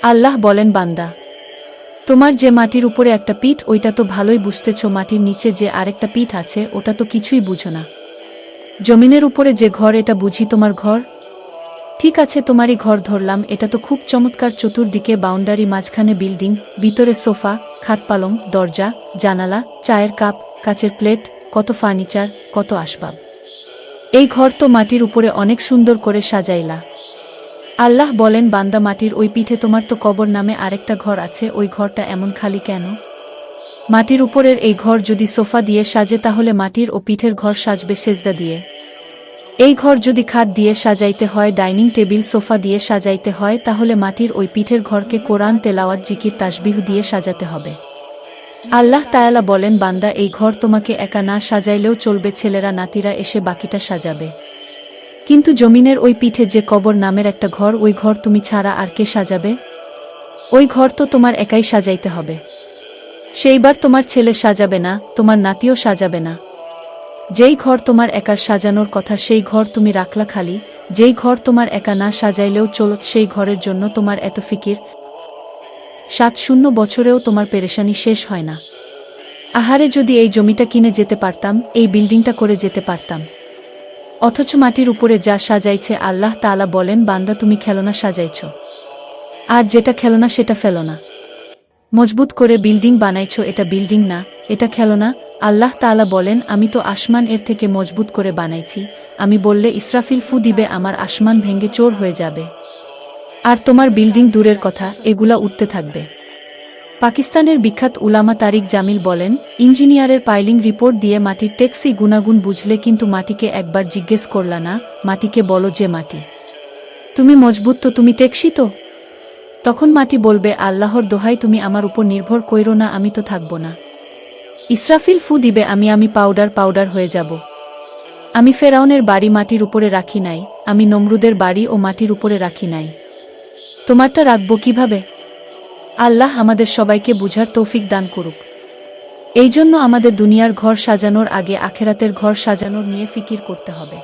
আল্লাহ বলেন, বান্দা, তোমার যে মাটির উপরে একটা পিঠ, ওইটা তো ভালোই বুঝতেছ, মাটির নিচে যে আরেকটা পিঠ আছে ওটা তো কিছুই বুঝো না। জমিনের উপরে যে ঘর, এটা বুঝি তোমার ঘর? ঠিক আছে, তোমারই ঘর ধরলাম, এটা তো খুব চমৎকার, চতুর্দিকে বাউন্ডারি, মাঝখানে বিল্ডিং, ভিতরে সোফা, খাট, পালং, দরজা, জানালা, চায়ের কাপ, কাচের প্লেট, কত ফার্নিচার, কত আসবাব। এই ঘর তো মাটির উপরে অনেক সুন্দর করে সাজাইলা। আল্লাহ বলেন, বান্দা, মাটির ওই পিঠে তোমার তো কবর নামে আরেকটা ঘর আছে, ওই ঘরটা এমন খালি কেন? মাটির উপরের এই ঘর যদি সোফা দিয়ে সাজে তাহলে মাটির ও পিঠের ঘর সাজবে সেজদা দিয়ে। এই ঘর যদি খাট দিয়ে সাজাইতে হয়, ডাইনিং টেবিল, সোফা দিয়ে সাজাইতে হয়, তাহলে মাটির ওই পিঠের ঘরকে কোরআন, তেলাওয়াত, জিকির, তাসবিহ দিয়ে সাজাতে হবে। আল্লাহ তাআলা বলেন, বান্দা, এই ঘর তোমাকে একা না সাজাইলেও চলবে, ছেলেরা, নাতিরা এসে বাকিটা সাজাবে। কিন্তু জমিনের ওই পিঠে যে কবর নামের একটা ঘর, ওই ঘর তুমি ছাড়া আর কে সাজাবে? ওই ঘর তো তোমার একাই সাজাইতে হবে। সেইবার তোমার ছেলে সাজাবে না, তোমার নাতিও সাজাবে না। যেই ঘর তোমার একার সাজানোর কথা সেই ঘর তুমি রাখলা খালি, যেই ঘর তোমার একা না সাজাইলেও চলত সেই ঘরের জন্য তোমার এত ফিকির, 7 বছরেও তোমার পেরেশানি শেষ হয় না। আহারে, যদি এই জমিটা কিনে যেতে পারতাম, এই বিল্ডিংটা করে যেতে পারতাম। অথচ মাটির উপরে যা সাজাইছে, আল্লাহ তাআলা বলেন, বান্দা, তুমি খেলনা সাজাইছ, আর যেটা খেলনা সেটা ফেলো না। মজবুত করে বিল্ডিং বানাইছ, এটা বিল্ডিং না, এটা খেলনা। আল্লাহ তাআলা বলেন, আমি তো আসমান এর থেকে মজবুত করে বানাইছি, আমি বললে ইসরাফিল ফু দিবে, আমার আসমান ভেঙে চোর হয়ে যাবে। আর তোমার বিল্ডিং দূরের কথা, এগুলা উঠতে থাকবে। পাকিস্তানের বিখ্যাত উলামা তারিক জামিল বলেন, ইঞ্জিনিয়ারের পাইলিং রিপোর্ট দিয়ে মাটির টেকসি গুণাগুণ বুঝলে কিন্তু মাটিকে একবার জিজ্ঞেস করলা না, মাটিকে বলো যে মাটি, তুমি মজবুত তো, তুমি টেকসি তো? তখন মাটি বলবে, আল্লাহর দোহাই, তুমি আমার উপর নির্ভর কইরো না, আমি তো থাকব না। ইসরাফিল ফু দিবে, আমি পাউডার হয়ে যাব। আমি ফেরাউনের বাড়ি মাটির উপরে রাখি নাই, আমি নমরুদের বাড়ি ও মাটির উপরে রাখি নাই, তোমারটা রাখবো কিভাবে? আল্লাহ আমাদের সবাইকে বুঝার তৌফিক দান করুক। এই জন্য আমাদের দুনিয়ার ঘর সাজানোর আগে আখেরাতের ঘর সাজানোর নিয়ে ফিকির করতে হবে।